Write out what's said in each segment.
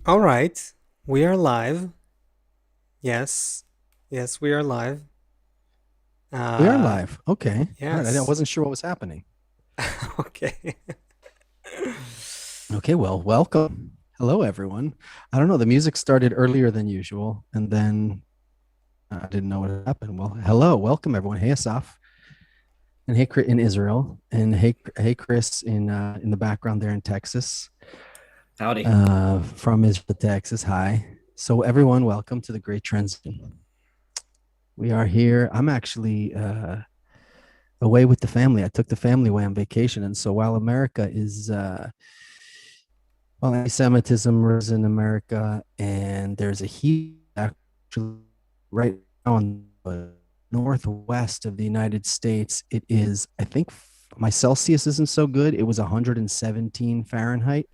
All right, we are live. Yes, yes, we are live. We are Uh, live. Okay. All right. I yes. wasn't sure what was happening. Okay. Okay. Well, welcome. Hello, everyone. I don't know. The music started earlier than usual, and then I didn't know what happened. Well, hello. Welcome, everyone. Hey, Asaf. And hey, Chris in Israel. And hey, Chris in the background there in Texas, Howdy. from Israel, Texas. Hi. So, everyone, welcome to the Great Transition. We are here. I'm actually away with the family. I took the family away on vacation. And so while America is well, anti-Semitism is in America, and there's a heat actually right now in the northwest of the United States. It is, I think, my Celsius isn't so good. It was 117 Fahrenheit,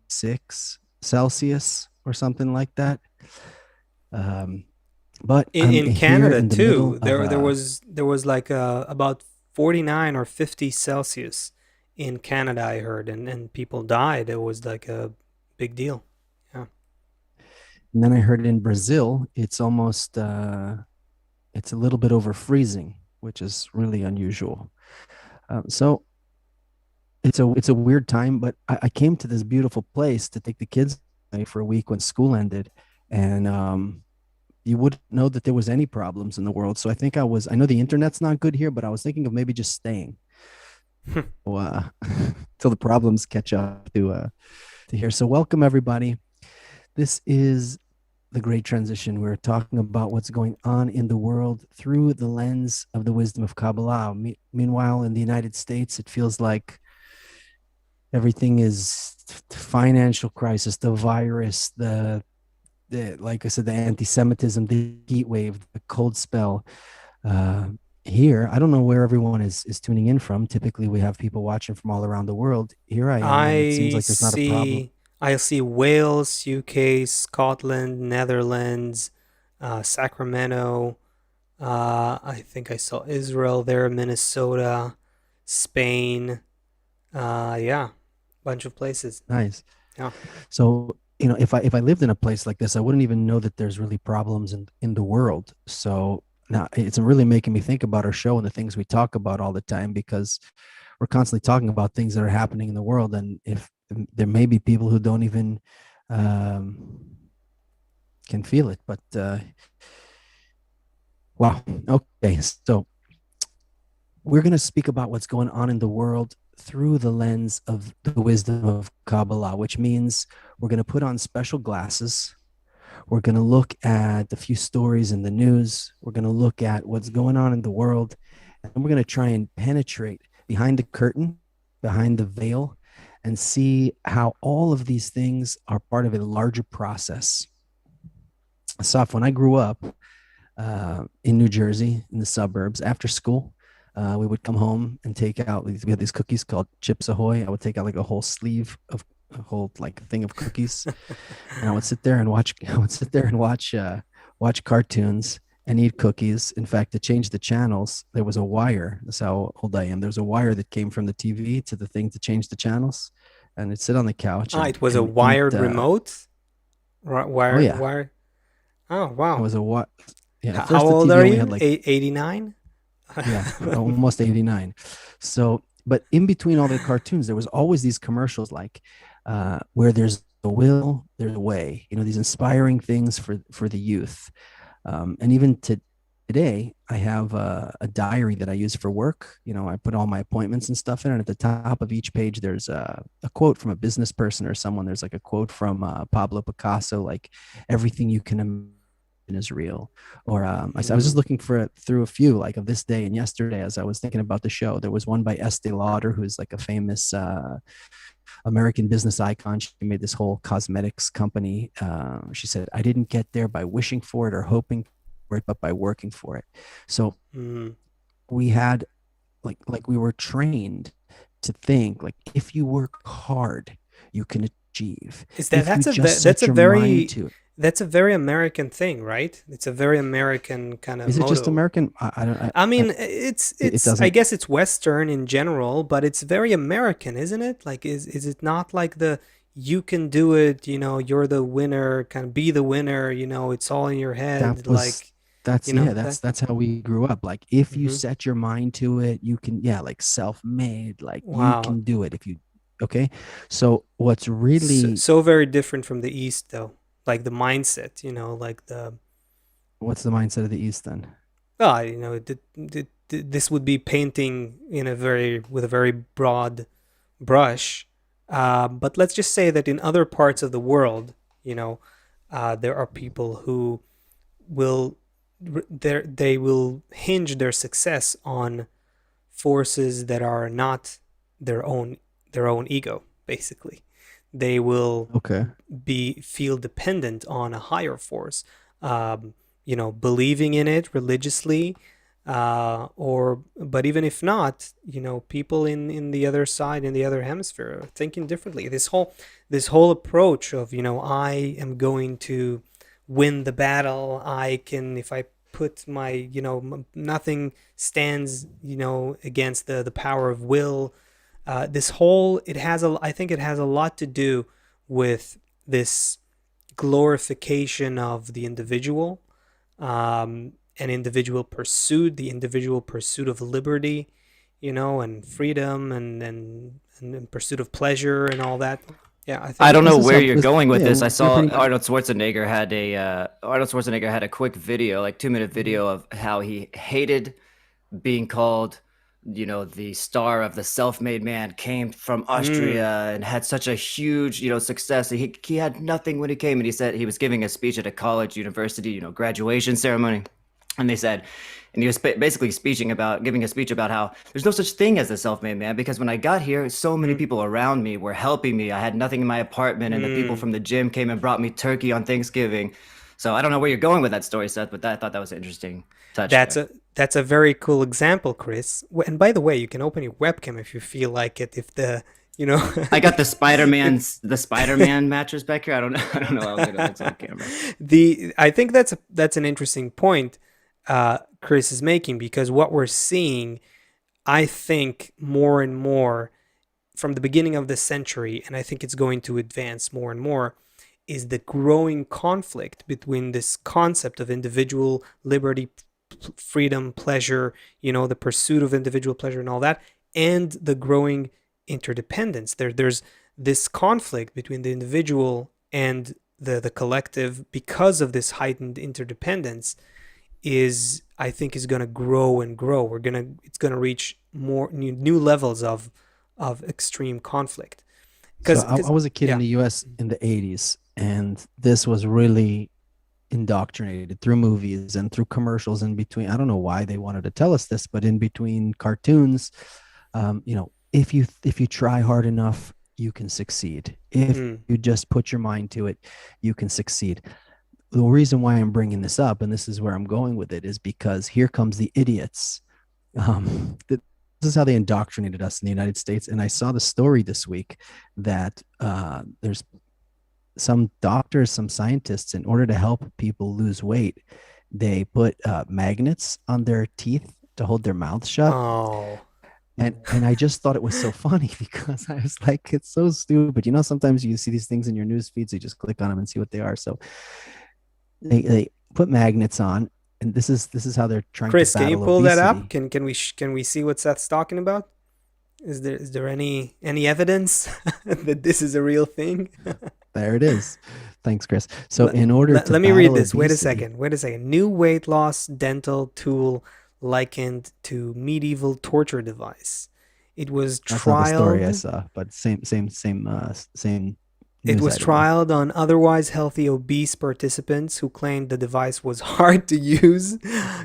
6 Celsius, or something like that. Um, but I'm In here Canada in the middle too, of there was like about 49 or 50 Celsius in Canada, I heard, and people died. It was like a big deal. Yeah. and then I heard in Brazil, it's a little bit over freezing, which is really unusual. So it's a weird time, but I came to this beautiful place to take the kids away for a week when school ended, and you wouldn't know that there was any problems in the world. So I know the internet's not good here, but I was thinking of maybe just staying till the problems catch up to here. So welcome everybody. This is the great transition. We're talking about what's going on in the world through the lens of the wisdom of Kabbalah. Meanwhile, in the United States, it feels like everything is financial crisis, the virus, the like I said, the anti-Semitism, the heat wave, the cold spell. Uh, Here, I don't know where everyone is tuning in from. Typically, we have people watching from all around the world. Here I am, and it seems I like there's not a problem. see I see Wales, UK, Scotland, Netherlands, Sacramento. I think I saw Israel there, Minnesota, Spain. Yeah, bunch of places. Nice. Yeah. So, if I lived in a place like this, I wouldn't even know that there's really problems in the world. So now it's really making me think about our show and the things we talk about all the time, because we're constantly talking about things that are happening in the world. And if there may be people who don't even um, can feel it, but wow. Okay. So we're going to speak about what's going on in the world through the lens of the wisdom of Kabbalah, which means we're going to put on special glasses. We're going to look at a few stories in the news. We're going to look at what's going on in the world. And we're going to try and penetrate behind the curtain, behind the veil, and see how all of these things are part of a larger process. So, when I grew up, in New Jersey, in the suburbs, after school, we would come home and take out. We had these cookies called Chips Ahoy. I would take out like a whole sleeve of a whole like thing of cookies, and I would sit there and watch. I would sit there and watch cartoons and eat cookies. In fact, to change the channels, there was a wire. That's how old I am. There's a wire that came from the TV to the thing to change the channels, and I'd sit on the couch Ah, and it was a and eat. wired remote. Oh Wired, yeah, wired. Oh, it wow. was a what? Yeah, at How first the old TV are only had you? like 89? yeah, almost 89. So, but in between all the cartoons, there was always these commercials like where there's a will, there's a way, these inspiring things for the youth. And even today, I have a diary that I use for work. I put all my appointments and stuff in, and at the top of each page, there's a quote from a business person or someone. There's like a quote from Pablo Picasso, like everything you can imagine is real. Or I was just Mm. looking through a few like of this day and yesterday as I was thinking about the show. There was one by Estee Lauder, who's like a famous American business icon. She made this whole cosmetics company. She said, "I didn't get there by wishing for it or hoping for it, but by working for it." So Mm. we had like we were trained to think like if you work hard, you can achieve. Is that If you that's a just that's set a your mind very to it. that's a very American thing, right? It's a very American kind of Is it just motto. American? I don't. I I, mean, it I doesn't. guess it's Western in general, but it's very American, isn't it? Like, is it not like the you can do it, you're the winner, kind of be the winner, it's all in your That head, was like, that's yeah, that. that's how we grew up. Like if you Hmm. set your mind to it, you can, yeah, like self-made, like you Wow. can do it if you okay. So what's So, really so very different from the East, though. Like the mindset, like what's the mindset of the East then? well, this would be painting with a very broad brush. But let's just say that in other parts of the world, there are people who will they will hinge their success on forces that are not their own their own ego. Basically, they will Okay. be feel dependent on a higher force, um, believing in it religiously, or but even if not, people in the other side, in the other hemisphere, are thinking differently. This whole approach of, I am going to win the battle. I can, if I put my, nothing stands, against the power of will. This whole it has a I think it has a lot to do with this glorification of the individual, and the individual pursuit of liberty, and freedom, and pursuit of pleasure and all that. Yeah, I I think don't This know is where how you're this going with yeah, this. I we're saw pretty much Arnold Schwarzenegger had a quick video, like 2 minute mhm. video of how he hated being called, the star of the self-made man, came from Mm, Austria and had such a huge, success. He had nothing when he came, and he said he was giving a speech at a college university, graduation ceremony. And they said, and he was basically giving a speech about how there's no such thing as a self-made man, because when I got here, so many mm, people around me were helping me. I had nothing in my apartment, and the people mm. from the gym came and brought me turkey on Thanksgiving. So I don't know where you're going with that story, Seth, but I thought that was an interesting touch That's there. a very cool example, Chris. And by the way, you can open your webcam if you feel like it. If the you know I got the if Spider-Man mattress back here. I don't know. I don't know how good it looks on camera. the I think that's an interesting point, Chris is making, because what we're seeing, I think, more and more from the beginning of the century, and I think it's going to advance more and more, is the growing conflict between this concept of individual liberty, freedom, pleasure, the pursuit of individual pleasure and all that, and the growing interdependence. There's this conflict between the individual and the collective because of this heightened interdependence, is I think is going to grow and grow. It's going to reach more new levels of extreme conflict. so I Because was a kid in yeah. the US in the 80s, and this was really indoctrinated through movies and through commercials in between. I don't know why they wanted to tell us this, but in between cartoons, if you try hard enough, you can succeed. If Mm, you just put your mind to it, you can succeed. The reason why I'm bringing this up, and this is where I'm going with it, is because here comes the idiots. This is how they indoctrinated us in the United States. And I saw the story this week that there's some doctors, some scientists, in order to help people lose weight, they put magnets on their teeth to hold their mouths shut. oh. And I just thought it was so funny because I was like, it's so stupid. Sometimes you see these things in your news feeds, so you just click on them and see what they are. So they put magnets on, and this is how they're trying to Chris, can you battle pull that up? obesity. Can we see what Seth's talking about? Is there any evidence that this is a real thing? There it is. Thanks, Chris. So let, in order let, to let me read battle this. Wait a obesity, second. Wait a second. New weight loss dental tool likened to medieval torture device. It was that's not the story I trialed saw, but same It news was item though. trialed on otherwise healthy obese participants who claimed the device was hard to use,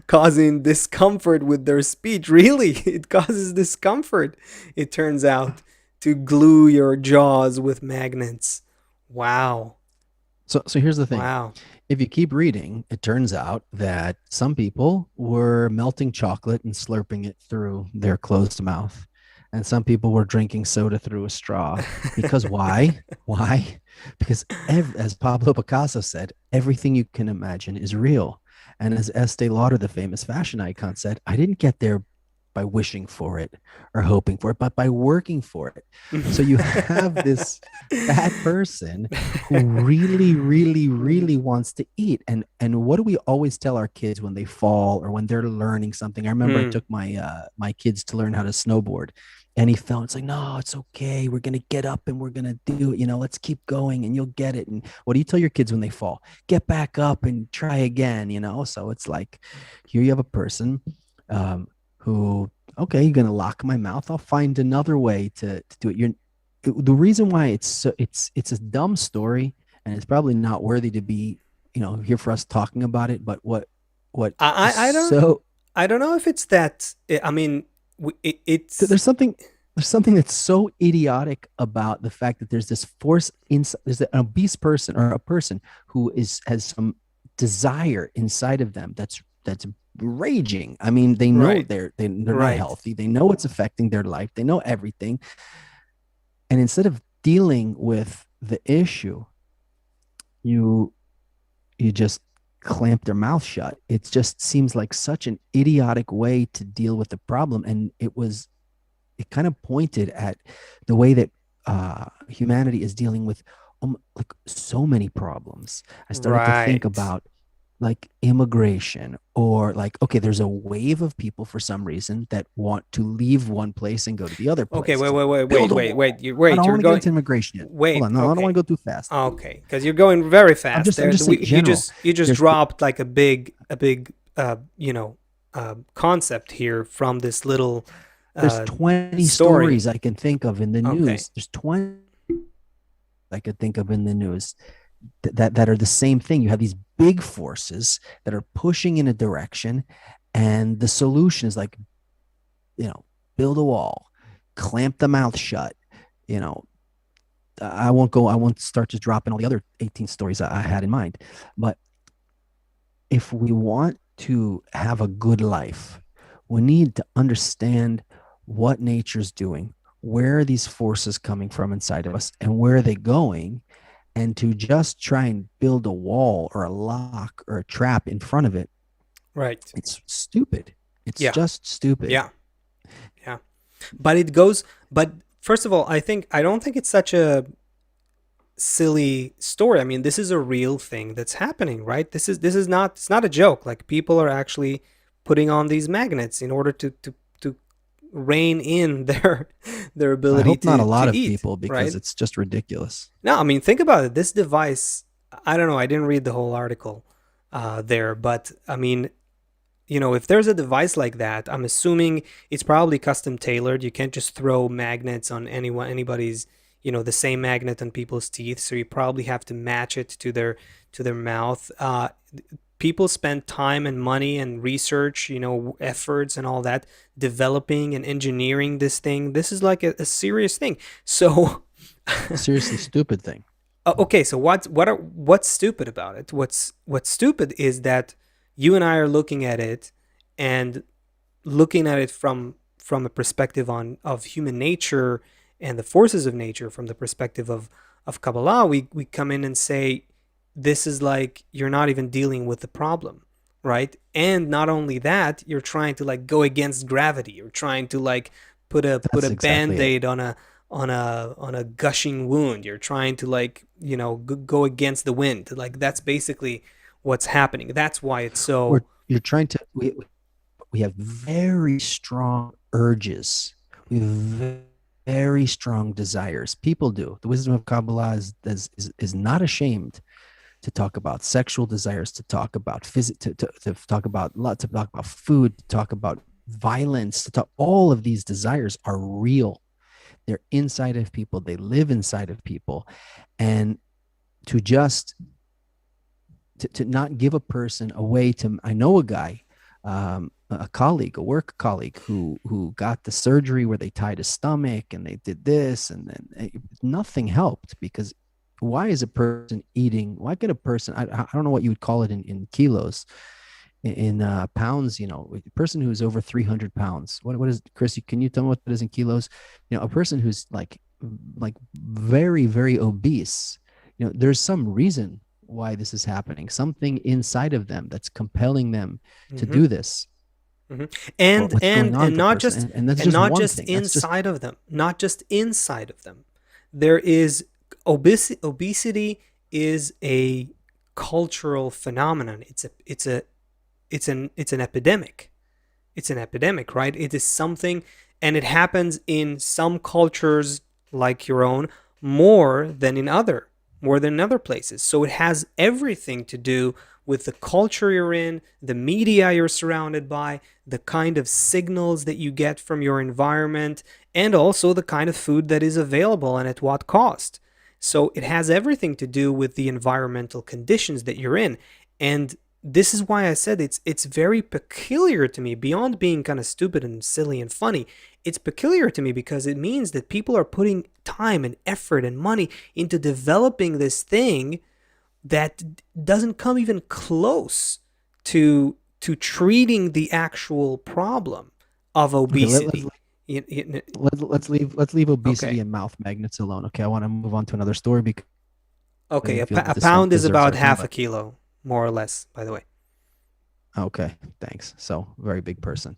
causing discomfort with their speech. Really, it causes discomfort, it turns out, to glue your jaws with magnets. Wow. So here's the thing. Wow. If you keep reading, it turns out that some people were melting chocolate and slurping it through their closed mouth. And some people were drinking soda through a straw. Because why? Why? Because as Pablo Picasso said, everything you can imagine is real. And as Estee Lauder, the famous fashion icon, said, I didn't get there by wishing for it or hoping for it, but by working for it. So you have this fat person who really, really, really wants to eat. And what do we always tell our kids when they fall or when they're learning something? I remember I Hmm. took my kids to learn how to snowboard, and he fell. It's like, no, it's okay. We're gonna get up and we're gonna do it. Let's keep going and you'll get it. And what do you tell your kids when they fall? Get back up and try again. So it's like, here you have a person who, okay, you're gonna lock my mouth. I'll find another way to do it. The reason why it's a dumb story, and it's probably not worthy to be here for us talking about it. But what is I don't so I don't know if it's that. I mean, it's there's something that's so idiotic about the fact that there's this force inside. There's an obese person or a person who has some desire inside of them that's raging. I mean, they know right, they're not right. healthy. They know it's affecting their life. They know everything. And instead of dealing with the issue, you you just clamp their mouth shut. It just seems like such an idiotic way to deal with the problem. And it kind of pointed at the way that humanity is dealing with like so many problems. I started to think Right. about like immigration, or like, okay, there's a wave of people for some reason that want to leave one place and go to the other Okay, place. wait, It's wait, like, wait, build wait, a wait, wait. wall. You I wait. don't You're want to get going. into immigration yet. Hold Wait. on, no, I don't want Okay. to go too fast. Okay, because you're going very I'm fast just I'm there. just saying general. You just There's dropped like a big concept here from this little there's uh 20 story. stories I can think of in the Okay. news. There's 20 I could think of in the news that are the same thing. You have these big forces that are pushing in a direction, and the solution is like, build a wall, clamp the mouth shut. You know, I won't start just dropping all the other 18 stories I had in mind. But if we want to have a good life, we need to understand what nature's doing, where are these forces coming from inside of us, and where are they going, and to just try and build a wall or a lock or a trap in front of it, Right. it's stupid. It's Yeah. just stupid. Yeah. Yeah. But it goes. But first of all, I don't think it's such a silly story. I mean, this is a real thing that's happening, right? This is not, it's not a joke. Like, people are actually putting on these magnets in order to rein in their I ability hope not a to lot of eat, people, because right? it's just ridiculous. No, I mean, think about it. This device, I don't know, I didn't read the whole article there, but I mean, if there's a device like that, I'm assuming it's probably custom tailored. You can't just throw magnets on anybody's, the same magnet on people's teeth. So you probably have to match it to their mouth. People spend time and money and research, efforts and all that, developing and engineering this thing. This is like a serious thing. So Seriously, stupid thing. Okay, so what's stupid about it? What's stupid is that you and I are looking at it, and looking at it from a perspective of human nature and the forces of nature, from the perspective of Kabbalah. We come in and say, this is like, you're not even dealing with the problem, right? And not only that, you're trying to like go against gravity. You're trying to like put a That's exactly it. band-aid on a gushing wound. You're trying to like, go against the wind. Like, that's basically what's happening. That's why it's We're so. you're trying to we have very strong urges. We have very strong desires. People do. The wisdom of Kabbalah is not ashamed to talk about sexual desires, to talk about to talk about to talk about food, to talk about violence, to talk. All of these desires are real. They're inside of people. They live inside of people, and to just to not give a person a way to. I know a guy, a colleague, a work colleague, who got the surgery where they tied his stomach and they did this, and then nothing helped. Because why is a person eating? Why can a person? I don't know what you would call it in kilos, in pounds. A person who's over 300 pounds. What is, Chris? Can you tell me what that is in kilos? A person who's like very, very obese. There's some reason why this is happening. Something inside of them that's compelling them to Mhm. do this. Hmm. what's going on And with a not person, just and that's just one just thing. That's just inside of them, not just inside of them. There is obesity is a cultural phenomenon. It's an epidemic. It's an epidemic, right? It is something, and it happens in some cultures like your own more than in other places. So it has everything to do with the culture you're in, the media you're surrounded by, the kind of signals that you get from your environment, and also the kind of food that is available and at what cost. So it has everything to do with the environmental conditions that you're in. And this is why I said it's very peculiar to me, beyond being kind of stupid and silly and funny. It's peculiar to me because it means that people are putting time and effort and money into developing this thing that doesn't come even close to treating the actual problem of okay. obesity. Let's leave obesity Okay. and mouth magnets alone. Okay, I want to move on to another story because Okay, I feel that a this one pound is deserves about our time. half a But kilo, more or less, by the way. okay, thanks. So very big person.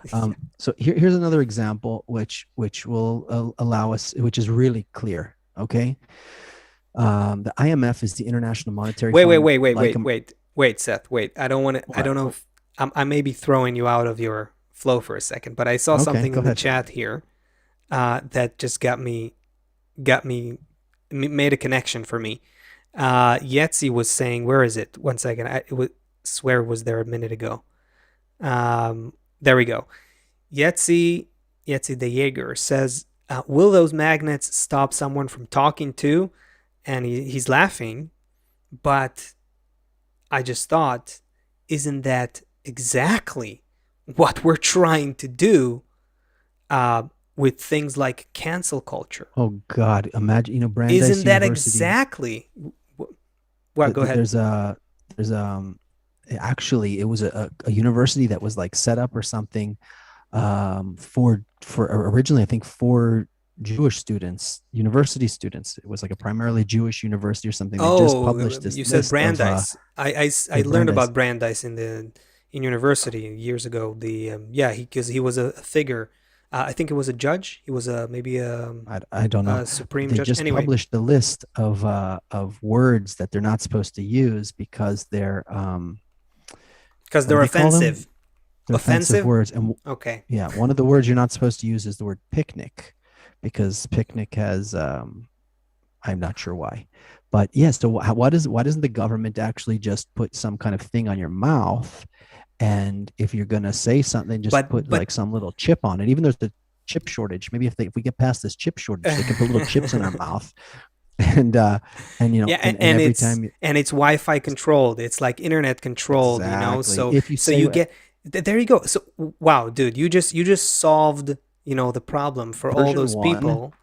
Yeah. So here's another example, which will allow us, which is really clear. Okay, the IMF is the International Monetary Wait, wait, Fund. wait, wait, Like wait, wait, wait, Seth. Wait. I don't want to. I what? don't know if I may be throwing you out of your flow for a second, but I saw Okay, something go in the ahead. chat here that just got me made a connection for me. Yetzi was saying, where is it? One second. Swear it was there a minute ago. There we go. Yetzi Yetzi the Jaeger says, "Will those magnets stop someone from talking to?" And he's laughing, but I just thought, isn't that exactly what we're trying to do uh, with things like cancel culture? Oh God, imagine, Isn't Brandeis that University. exactly? Well, go ahead. There's there's actually it was a university that was like set up or something, for originally I think for Jewish students, university students. It was like a primarily Jewish university or something. They just Oh, published this you said list of Brandeis. I yeah, learned Brandeis. about Brandeis in university years ago. The yeah, because he was a figure. I think it was a judge. He was maybe I don't know, a but supreme they judge. just Anyway, published a list of words that they're not supposed to use because they're because what do they're they call them? offensive. They're offensive Offensive. words. And Okay. yeah, one of the words you're not supposed to use is the word picnic, because picnic has I'm not sure why, but yes. So why doesn't the government actually just put some kind of thing on your mouth? And if you're gonna say something, just put But like some little chip on it. Even there's the chip shortage. Maybe if we get past this chip shortage, they can put little chips in our mouth. And yeah, and every time and it's Wi-Fi controlled. It's like internet controlled, exactly, So if you say you get there you go. So wow, dude, you just solved, the problem for all version those one people.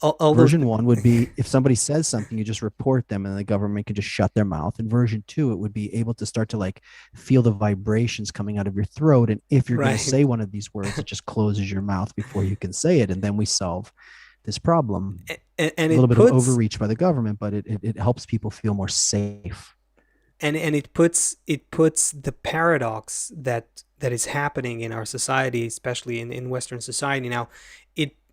All those version one would be if somebody says something, you just report them and the government can just shut their mouth. And version two, it would be able to start to like feel the vibrations coming out of your throat. And if you're going to right. say one of these words, it just closes your mouth before you can say it. And then we solve this problem. And A little it bit of puts overreach by the government, but it helps people feel more safe. and it puts the paradox that is happening in our society, especially in Western society now.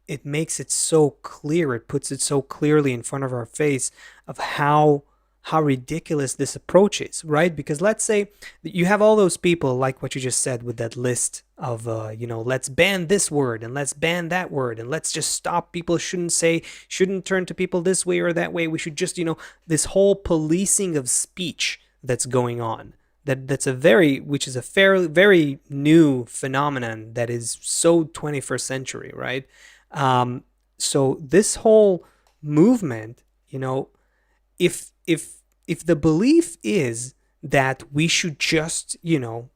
It makes it so clear. It puts it so clearly in front of our face of how ridiculous this approach is, right? Because let's say that you have all those people like what you just said with that list of let's ban this word and let's ban that word and let's just stop. People shouldn't turn to people this way or that way. We should just this whole policing of speech that's going on. That's a which is a fairly very new phenomenon that is so 21st century, right? Um, so this whole movement, if the belief is that we should just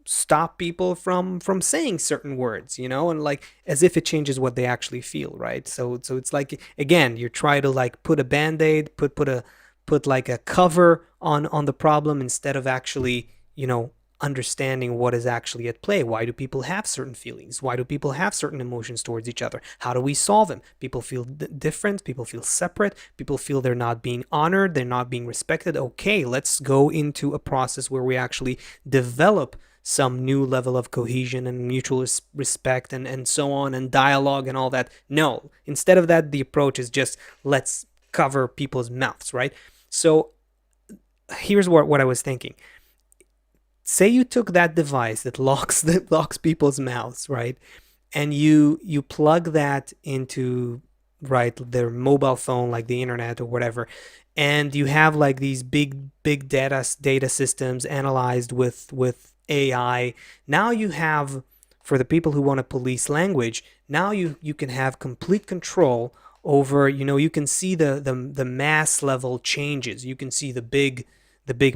stop people from saying certain words, and like as if it changes what they actually feel, right? So it's like, again, you try to like put a band-aid, put like a cover on the problem instead of actually understanding what is actually at play. Why do people have certain feelings? Why do people have certain emotions towards each other? How do we solve them? People feel different. People feel separate. People feel they're not being honored. They're not being respected. Okay, let's go into a process where we actually develop some new level of cohesion and mutual respect and so on and dialogue and all that. No, instead of that, the approach is just let's cover people's mouths, right? So here's what I was thinking. Say you took that device that locks people's mouths, right? And you plug that into, right, their mobile phone, like the internet or whatever, and you have like these big data systems analyzed with AI. Now you have, for the people who want to police language, now you can have complete control over, you can see the mass level changes. You can see the big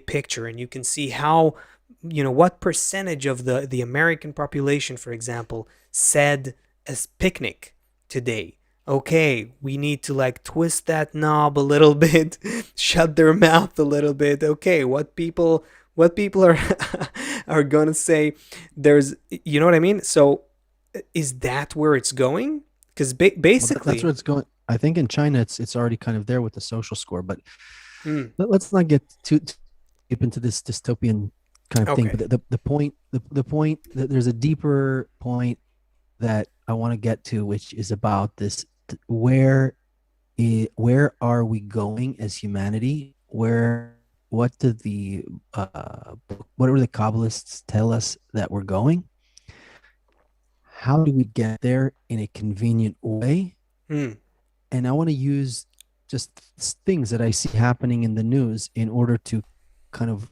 picture, and you can see how, what percentage of the American population, for example, said as picnic today. Okay, we need to like twist that knob a little bit, shut their mouth a little bit. Okay, what people are are gonna say. There's, you know what I mean? So is that where it's going? Because Well, that's basically, where it's going. I think in China, it's already kind of there with the social score. But mm, let's not get too deep into this dystopian kind of thing. okay, But the point that there's a deeper point that I want to get to, which is about this: where are we going as humanity? What do the what do the Kabbalists tell us that we're going? How do we get there in a convenient way? mm, And I want to use just things that I see happening in the news in order to kind of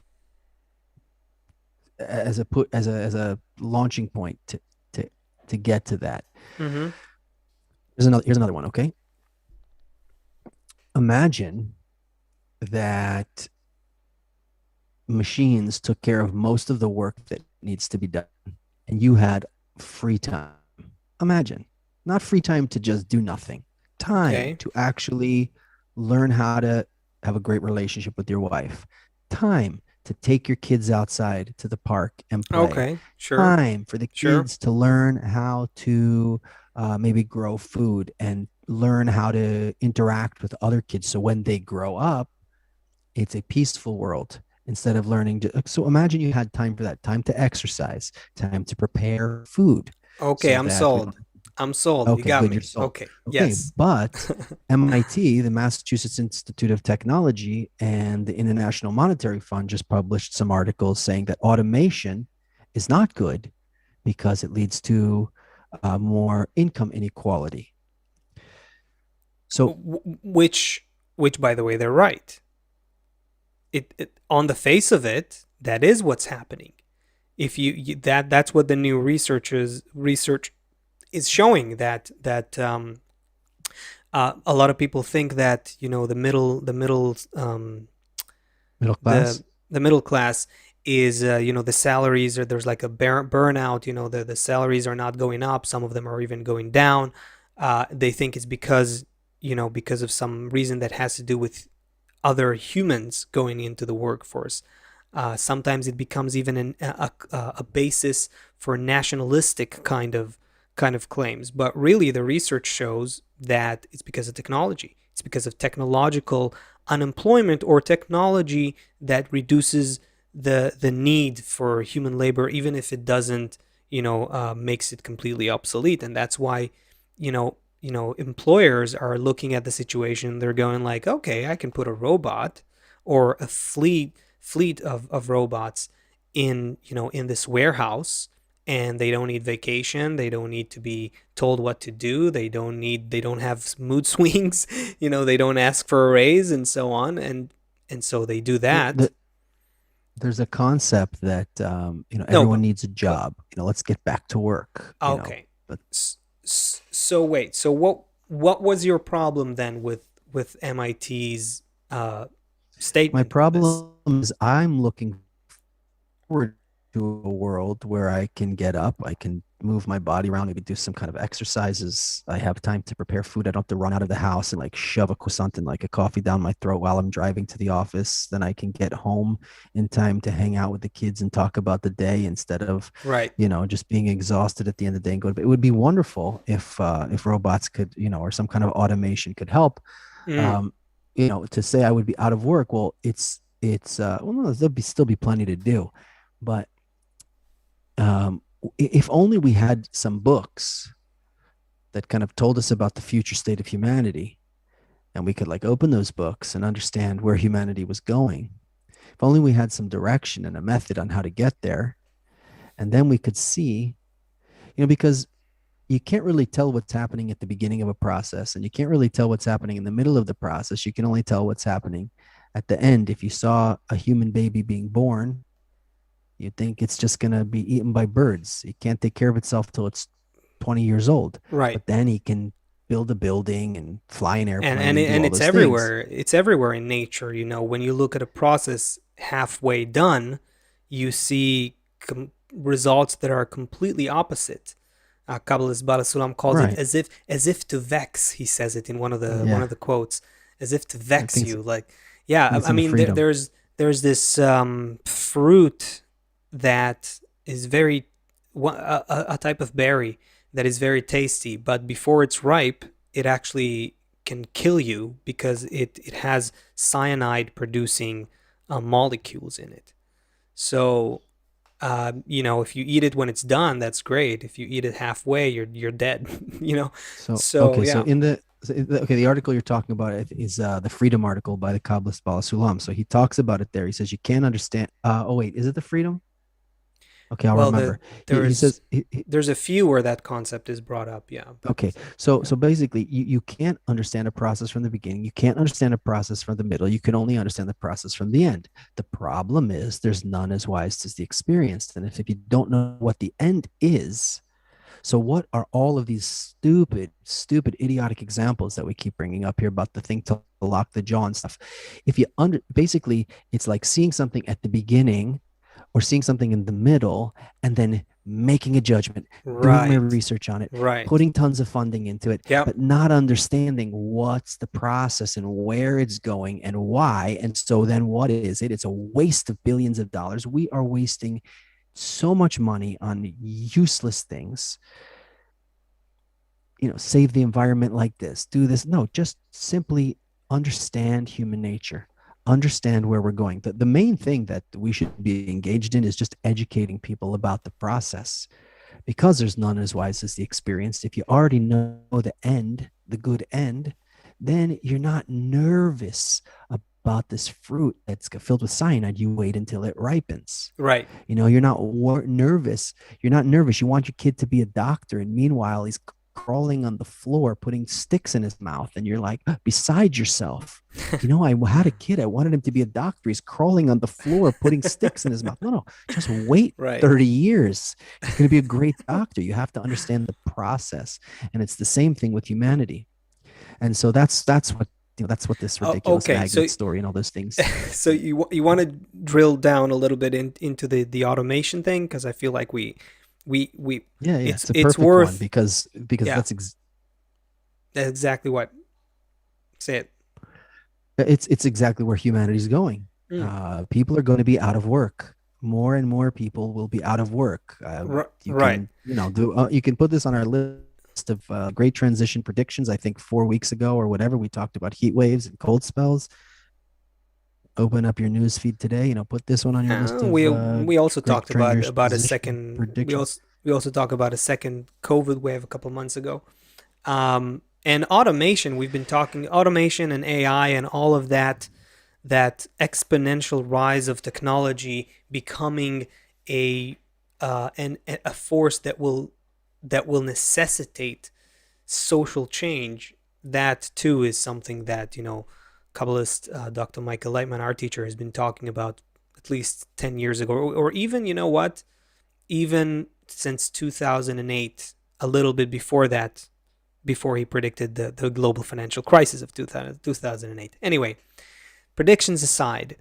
as a launching point to to get to that. mm-hmm, Here's another one. Okay, imagine that machines took care of most of the work that needs to be done, and you had free time. Imagine not free time to just do nothing, time okay, to actually learn how to have a great relationship with your wife, time to take your kids outside to the park and play, okay, sure, time for the sure, kids to learn how to maybe grow food and learn how to interact with other kids. So when they grow up, it's a peaceful world instead of learning so imagine you had time for that, time to exercise, time to prepare food okay. so I'm that we don't. sold. I'm sold. You Okay, got good, you're me. sold. Okay, Okay, yes. but MIT, the Massachusetts Institute of Technology, and the International Monetary Fund just published some articles saying that automation is not good because it leads to more income inequality. So Which, by the way, they're right. It on the face of it, that is what's happening. If that's what the new research is showing, that a lot of people think that, middle the class, the middle class is, the salaries, or there's like a burnout. The salaries are not going up. Some of them are even going down. They think it's because of some reason that has to do with other humans going into the workforce. Sometimes it becomes even a basis for nationalistic kind of claims. But really, the research shows that it's because of technology. It's because of technological unemployment, or technology that reduces the need for human labor, even if it doesn't, makes it completely obsolete. And that's why, employers are looking at the situation. They're going like, okay, I can put a robot or a fleet of robots in this warehouse, and they don't need vacation. They don't need to be told what to do. They don't have mood swings. They don't ask for a raise and so on. And so they do well, that. there's a concept that No, everyone needs a but job. Let's get back to work. okay. But So wait. So what was your problem then with MIT's my statement on this? problem is I'm looking forward to a world where I can get up, I can move my body around, maybe do some kind of exercises. I have time to prepare food. I don't have to run out of the house and like shove a croissant and like a coffee down my throat while I'm driving to the office. Then I can get home in time to hang out with the kids and talk about the day instead of, Right. just being exhausted at the end of the day and go to bed. It would be wonderful if robots could, or some kind of automation could help. Mm. Um, to say I would be out of work, well, it's well, no, there'll be still be plenty to do, but If only we had some books that kind of told us about the future state of humanity, and we could like open those books and understand where humanity was going. If only we had some direction and a method on how to get there, and then we could see, because you can't really tell what's happening at the beginning of a process, and you can't really tell what's happening in the middle of the process. You can only tell what's happening at the end. If you saw a human baby being born, you think it's just going to be eaten by birds. It can't take care of itself till it's 20 years old. Right. But then he can build a building and fly an and airplane and and it, do and all it's those things. everywhere. It's everywhere in nature. When you look at a process halfway done, you see results that are completely opposite. Kabbalist Barasulam calls it Right. as if to vex. He says it in one Yeah. of the quotes, as if to I vex think, you. Like, I think yeah, it's I in the mean, freedom. there's this fruit that is very a type of berry that is very tasty, but before it's ripe, it actually can kill you because it has cyanide producing molecules in it. So if you eat it when it's done, that's great. If you eat it halfway, you're dead. So, So okay. So yeah. the article you're talking about is the Freedom article by the Kabbalist Bala Sulam. So he talks about it there. He says you can't understand. Oh wait, is it the Freedom? Okay, I'll Well, remember. He there's says there's a few where that concept is brought up, yeah, but okay. So yeah. so basically, you can't understand a process from the beginning. You can't understand a process from the middle. You can only understand the process from the end. The problem is there's none as wise as the experienced. And if you don't know what the end is, so what are all of these stupid, idiotic examples that we keep bringing up here about the thing to lock the jaw and stuff? If you basically, it's like seeing something at the beginning or seeing something in the middle and then making a judgment, doing my Right. research on it, Right. putting tons of funding into it, Yep. but not understanding what's the process and where it's going and why. And so then what is it? It's a waste of billions of dollars. We are wasting so much money on useless things. Save the environment like this, do this. No, just simply understand human nature, understand where we're going. The main thing that we should be engaged in is just educating people about the process, because there's none as wise as the experienced. If you already know the end, the good end, then you're not nervous about this fruit that's filled with cyanide. You wait until it ripens. Right. You're not nervous. You're not nervous. You want your kid to be a doctor, and meanwhile, he's crawling on the floor, putting sticks in his mouth, and you're like beside yourself. I had a kid. I wanted him to be a doctor. He's crawling on the floor, putting sticks in his mouth. No, just wait Right. 30 years. He's going to be a great doctor. You have to understand the process, and it's the same thing with humanity. And so that's what that's what this Oh, ridiculous okay. So magnet story and all those things. so you want to drill down a little bit into the automation thing, because I feel like we Yeah, it's it's a it's perfect one worth, because yeah, that's exactly what, say it. it's exactly where humanity's going. Mm. People are going to be out of work. More and more people will be out of work. You Right. can you can put this on our list of great transition predictions. I think 4 weeks ago or whatever, we talked about heat waves and cold spells. Open up your news feed today. Put this one on your list of We also great talked about a transition second, predictions. we also talked about a second COVID wave a couple months ago. And automation, we've been talking automation and AI and all of that exponential rise of technology becoming a a force that will necessitate social change. That too is something that Kabbalist Dr. Michael Lightman, our teacher, has been talking about at least 10 years ago, or even, what, even since 2008, a little bit before that, before he predicted the global financial crisis of 2008. Anyway, predictions aside,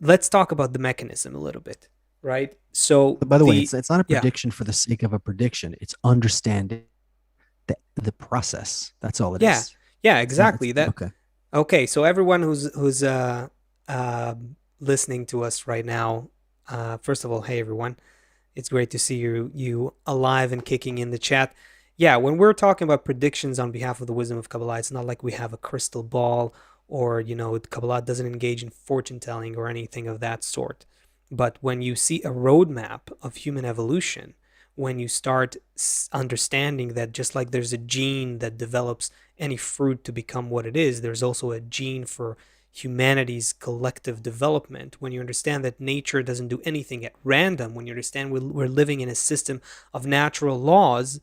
let's talk about the mechanism a little bit, right? So But by the way, it's not a yeah, prediction for the sake of a prediction. It's understanding the process. That's all it yeah, is. yeah, It's not. It's exactly that. okay. Okay, so everyone who's listening to us right now, first of all, hey everyone, it's great to see you alive and kicking in the chat. Yeah, when we're talking about predictions on behalf of the wisdom of Kabbalah, it's not like we have a crystal ball, or Kabbalah doesn't engage in fortune telling or anything of that sort. But when you see a roadmap of human evolution, when you start understanding that just like there's a gene that develops any fruit to become what it is, there's also a gene for humanity's collective development. When you understand that nature doesn't do anything at random, when you understand we're living in a system of natural laws,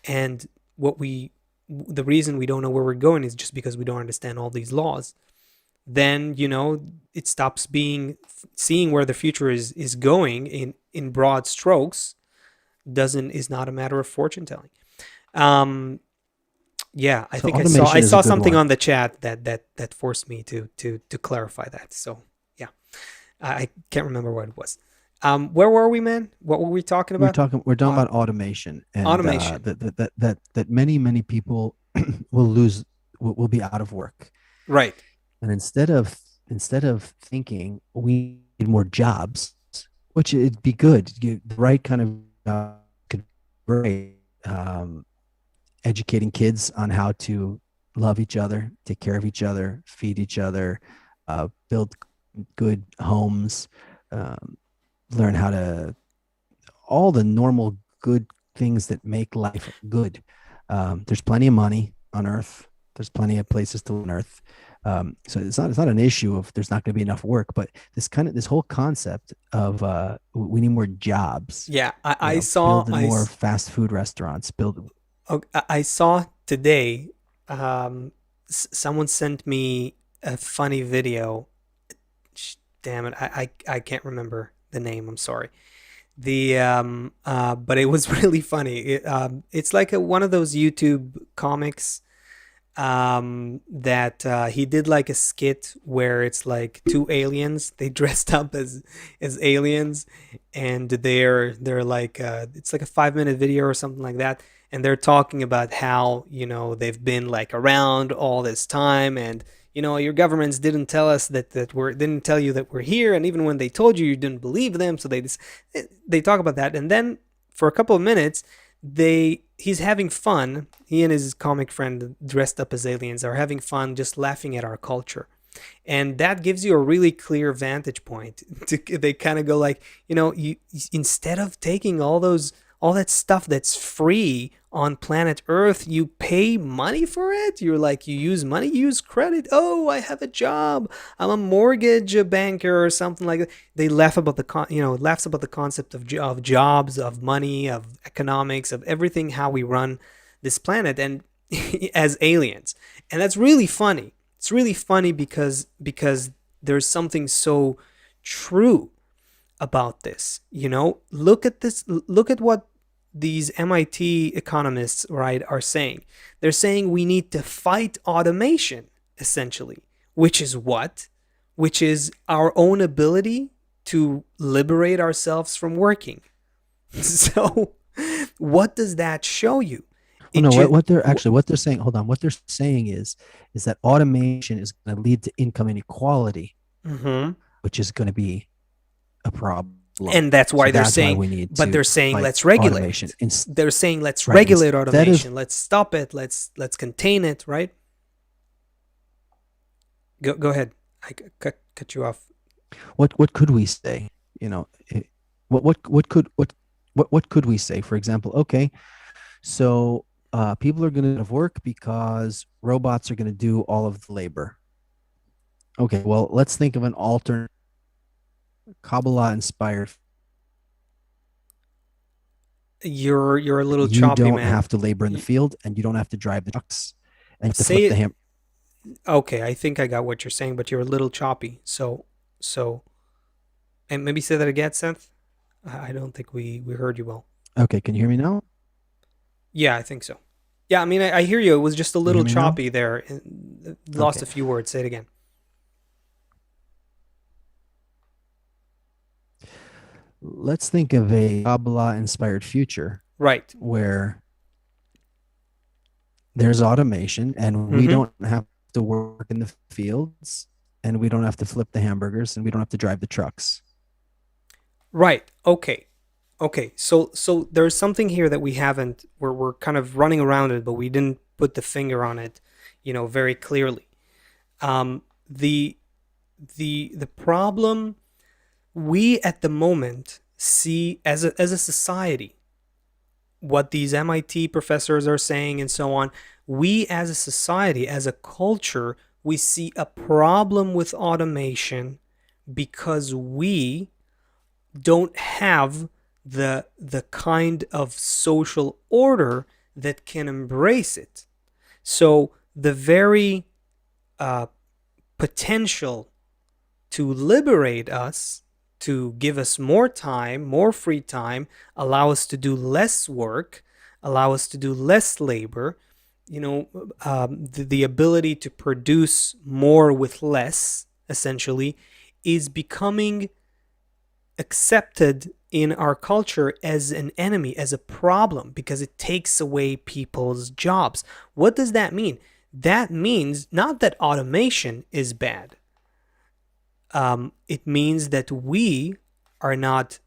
and what we the reason we don't know where we're going is just because we don't understand all these laws, then it stops being seeing where the future is going in broad strokes doesn't is not a matter of fortune telling. um yeah, I So think I automation is a saw good something one. on the chat that forced me to clarify that. So yeah, I can't remember what it was. Where were we, man? What were we talking about? We're talking Aut- about automation, and Automation. that many people will lose, will be out of work. Right. And instead of thinking we need more jobs, which it'd be good, the right kind of job could be great. Educating kids on how to love each other, take care of each other, feed each other, build good homes, um, learn how to, all the normal good things that make life good. There's plenty of money on Earth. There's plenty of places to live on Earth. So it's not an issue of there's not going to be enough work, but this whole concept of we need more jobs. Yeah, Building more fast food restaurants. Build. I saw today, someone sent me a funny video. Damn it, I can't remember the name. I'm sorry. But it was really funny. It's like one of those YouTube comics, that he did like a skit where it's like two aliens. They dressed up as aliens, and they're like it's like a 5 minute video or something like that, and they're talking about how they've been like around all this time, and your governments didn't tell us that we're didn't tell you that we're here, and even when they told you, you didn't believe them. So they talk about that, and then for a couple of minutes he's having fun. He and his comic friend dressed up as aliens are having fun, just laughing at our culture, and that gives you a really clear vantage point. They kind of go like, you instead of taking all that stuff that's free on planet Earth, you pay money for it. You're like, you use money, you use credit. Oh, I have a job. I'm a mortgage banker or something like that. They laugh about laughs about the concept of jobs, of money, of economics, of everything, how we run this planet, and as aliens. And that's really funny. It's really funny because there's something so true about this. Look at this. Look at what these MIT economists, right, are saying. They're saying we need to fight automation, essentially, which is what? Which is our own ability to liberate ourselves from working. So, what does that show you? Oh It no, just what they're saying. Hold on, what they're saying is that automation is going to lead to income inequality, mm-hmm. which is going to be a problem. And that's So why that's why we need but to they're saying fight let's regulate automation. it. They're saying let's Right. regulate Instead of automation. Let's stop it. Let's contain it. Right? Go ahead. I cut you off. what could we say? What could we say? For example, okay, so people are going to have work because robots are going to do all of the labor. Okay, well, let's think of an alternate Kabbalah inspired. You're a little You choppy, don't man. have to labor in the field, and you don't have to drive the trucks, and you have to Say flip the it. ham. Okay, I think I got what you're saying, but you're a little choppy. So, and maybe say that again, Seth. I don't think we heard you well. Okay, can you hear me now? Yeah, I think so. Yeah, I mean, I hear you. It was just a Can you hear little me now? choppy there. Lost Okay, a few words. Say it again. let's think of a Kabbalah inspired future Right. where there's automation and we Mm-hmm. don't have to work in the fields and we don't have to flip the hamburgers and we don't have to drive the trucks. Right. Okay. Okay. So there's something here that we haven't. We're kind of running around it, but we didn't put the finger on it, very clearly. The problem we at the moment see as a society what these MIT professors are saying and so on. We as a society, as a culture, we see a problem with automation because we don't have the kind of social order that can embrace it. So the very uh, potential to liberate us, to give us more time, more free time, allow us to do less work, allow us to do less labor, the ability to produce more with less, essentially, is becoming accepted in our culture as an enemy, as a problem, because it takes away people's jobs. What does that mean? That means not that automation is bad. It means that we are not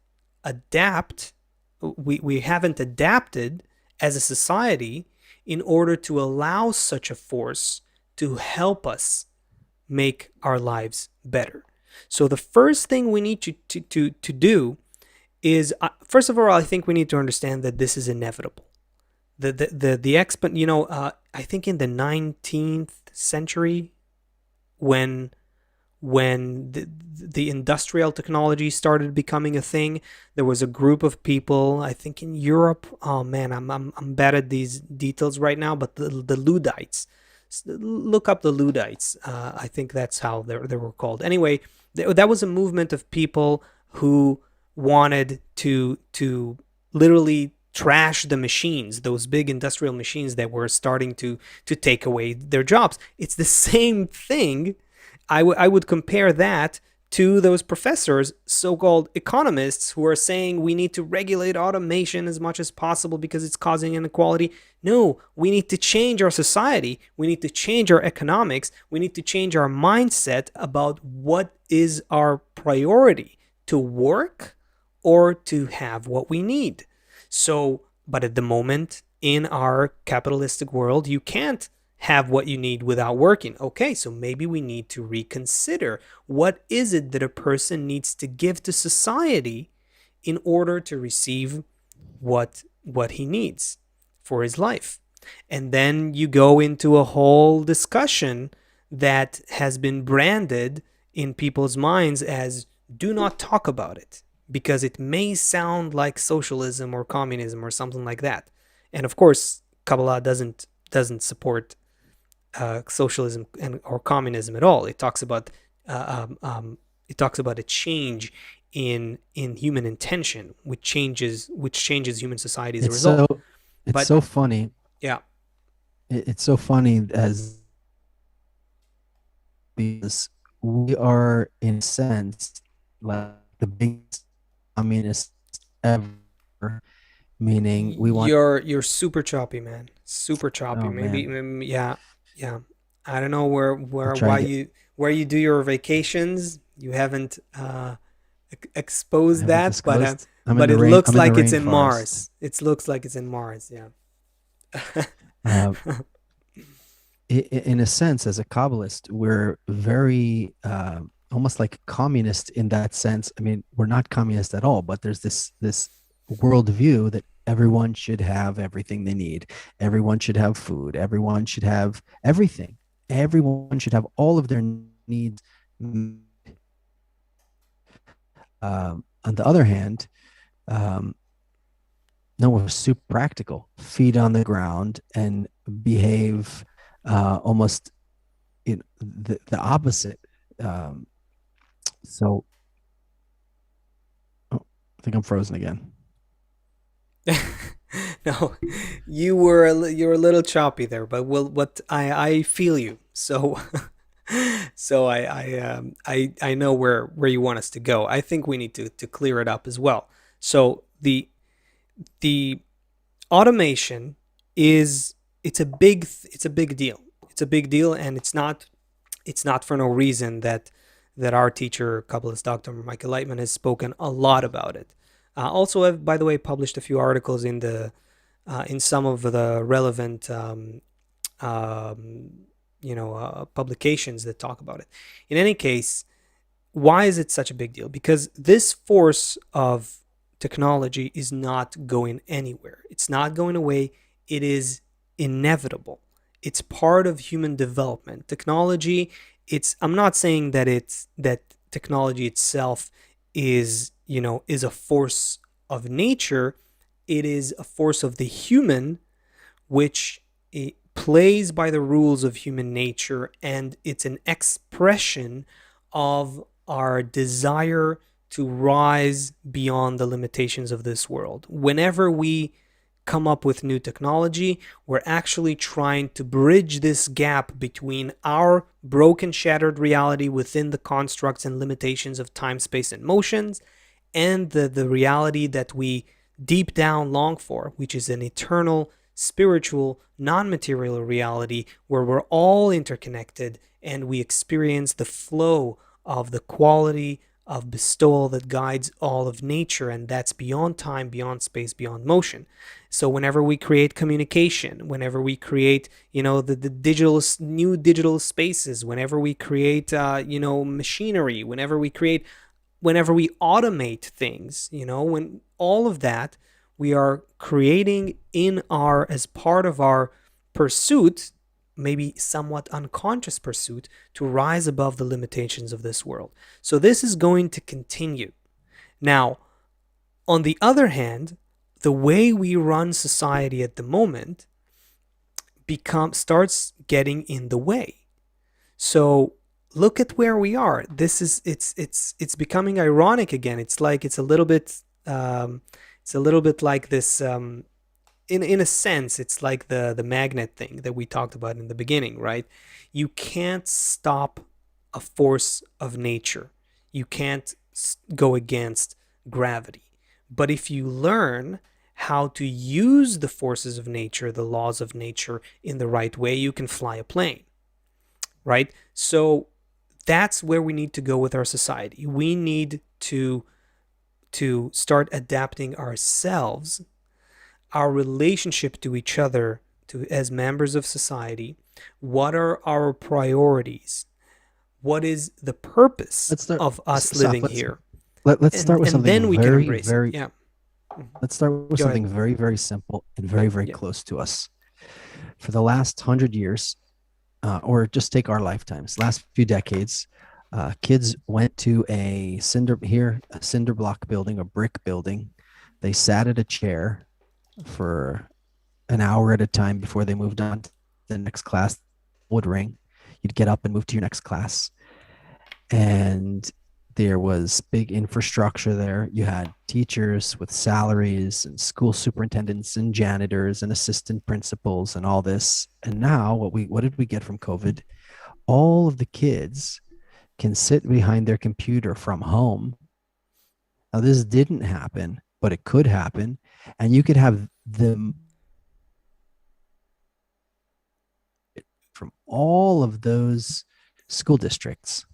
adapt. We haven't adapted as a society in order to allow such a force to help us make our lives better. So the first thing we need to do is, first of all, I think we need to understand that this is inevitable. I think in the 19th century, when the industrial technology started becoming a thing, there was a group of people, I think in Europe. Oh man, I'm bad at these details right now, but the Luddites. Look up the Luddites. I think that's how they were called. Anyway, that was a movement of people who wanted to literally trash the machines, those big industrial machines that were starting to take away their jobs. It's the same thing. I would compare that to those professors, so-called economists, who are saying we need to regulate automation as much as possible because it's causing inequality. No, we need to change our society. We need to change our economics. We need to change our mindset about what is our priority, to work or to have what we need. So, but at the moment in our capitalistic world, you can't have what you need without working. Okay, so maybe we need to reconsider what is it that a person needs to give to society in order to receive what he needs for his life. And then you go into a whole discussion that has been branded in people's minds as do not talk about it because it may sound like socialism or communism or something like that. And of course, Kabbalah doesn't support socialism or communism at all. It talks about a change in human intention, which changes human society as a It's result. it's But so funny. yeah, It's so funny as because we are in a sense like the biggest communists ever, meaning we want. you're super choppy, man. Super choppy. Oh Maybe, man, yeah, yeah. I don't know where I'll where try why and get. where you do your vacations. You haven't I exposed haven't that, but disclosed. but it looks I'm in the like it's in rainforest. Mars. It looks like it's in Mars. Yeah. Uh, in a sense, as a Kabbalist, we're very almost like communist in that sense. I mean, we're not communist at all, but there's this worldview that everyone should have everything they need. Everyone should have food. Everyone should have everything. Everyone should have all of their needs. On the other hand, um, no, we're super practical. Feet on the ground and behave almost the opposite. Um, so, oh, I think I'm frozen again. No, you're a little choppy there, but what I feel you. So so I know where you want us to go. I think we need to clear it up as well. So the automation is it's a big deal. It's a big deal, and it's not for no reason that our teacher, Kabbalist Dr. Michael Lightman, has spoken a lot about it. Also, I've, by the way, published a few articles in some of the relevant um, publications that talk about it. In any case, why is it such a big deal? Because this force of technology is not going anywhere. It's not going away. It is inevitable. It's part of human development. Technology, I'm not saying that technology itself is, is a force of nature. It is a force of the human, which it plays by the rules of human nature, and it's an expression of our desire to rise beyond the limitations of this world. Whenever we come up with new technology, we're actually trying to bridge this gap between our broken, shattered reality within the constructs and limitations of time, space, and motions, and the reality that we deep down long for, which is an eternal, spiritual, non material reality where we're all interconnected and we experience the flow of the quality of bestowal that guides all of nature, and that's beyond time, beyond space, beyond motion. So whenever we create communication, whenever we create, the digital, new digital spaces, whenever we create, machinery, whenever we automate things, when all of that, we are creating as part of our pursuit, maybe somewhat unconscious pursuit, to rise above the limitations of this world. So this is going to continue. Now, on the other hand, the way we run society at the moment starts getting in the way. So look at where we are. This is it's becoming ironic again. It's like it's a little bit like this. In a sense, it's like the magnet thing that we talked about in the beginning, right? You can't stop a force of nature. You can't go against gravity. But if you learn how to use the forces of nature, the laws of nature in the right way, you can fly a plane, right? So that's where we need to go with our society. We need to start adapting ourselves, our relationship to each other, to as members of society. What are our priorities? What is the purpose Let's start. of us Stop. living here? Let's And start with and then something we can very, embrace it. very. Yeah. Mhm. Let's start with Go ahead. something very, very simple and very, very Yeah. close to us. For the last 100 years, or just take our lifetimes, last few decades, kids went to a cinder block building, a brick building. They sat at a chair for an hour at a time before they moved on to the next class. Would ring. You'd get up and move to your next class. And there was big infrastructure there. You had teachers with salaries and school superintendents and janitors and assistant principals and all this. And now what did we get from COVID? All of the kids can sit behind their computer from home. Now this didn't happen, but it could happen. And you could have them from all of those school districts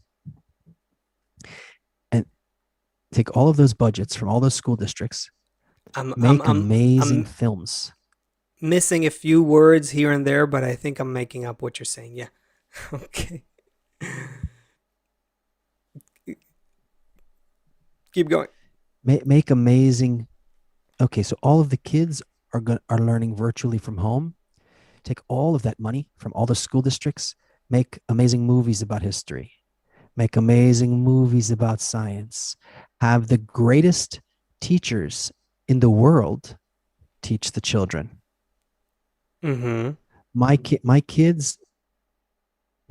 and take all of those budgets from all those school districts, I'm I'm make I'm amazing I'm films. missing a few words here and there, but I think I'm making up what you're saying. Yeah. Okay. Keep going. Make amazing. Okay, so all of the kids are learning virtually from home. Take all of that money from all the school districts, make amazing movies about history, make amazing movies about science, have the greatest teachers in the world teach the children. Mm-hmm. My kids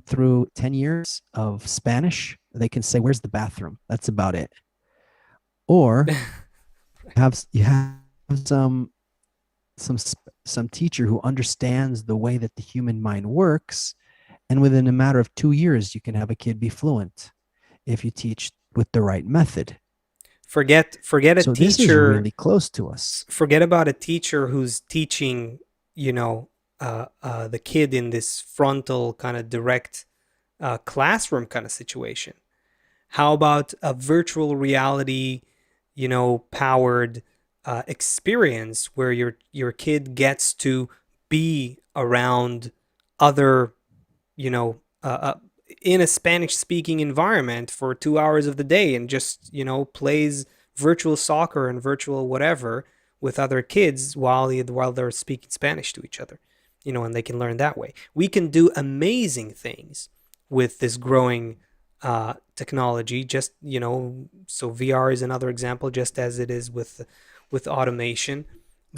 through 10 years of Spanish, they can say, "Where's the bathroom?" That's about it. Or you have some some teacher who understands the way that the human mind works, and within a matter of 2 years you can have a kid be fluent if you teach with the right method. Forget a So this is teacher. really close to us. Forget about a teacher who's teaching, the kid in this frontal kind of direct classroom kind of situation. How about a virtual reality, powered experience where your kid gets to be around other, you know, in a Spanish speaking environment for 2 hours of the day and just, plays virtual soccer and virtual whatever with other kids while they're speaking Spanish to each other, and they can learn that way. We can do amazing things with this growing technology. Just, so VR is another example, just as it is with automation.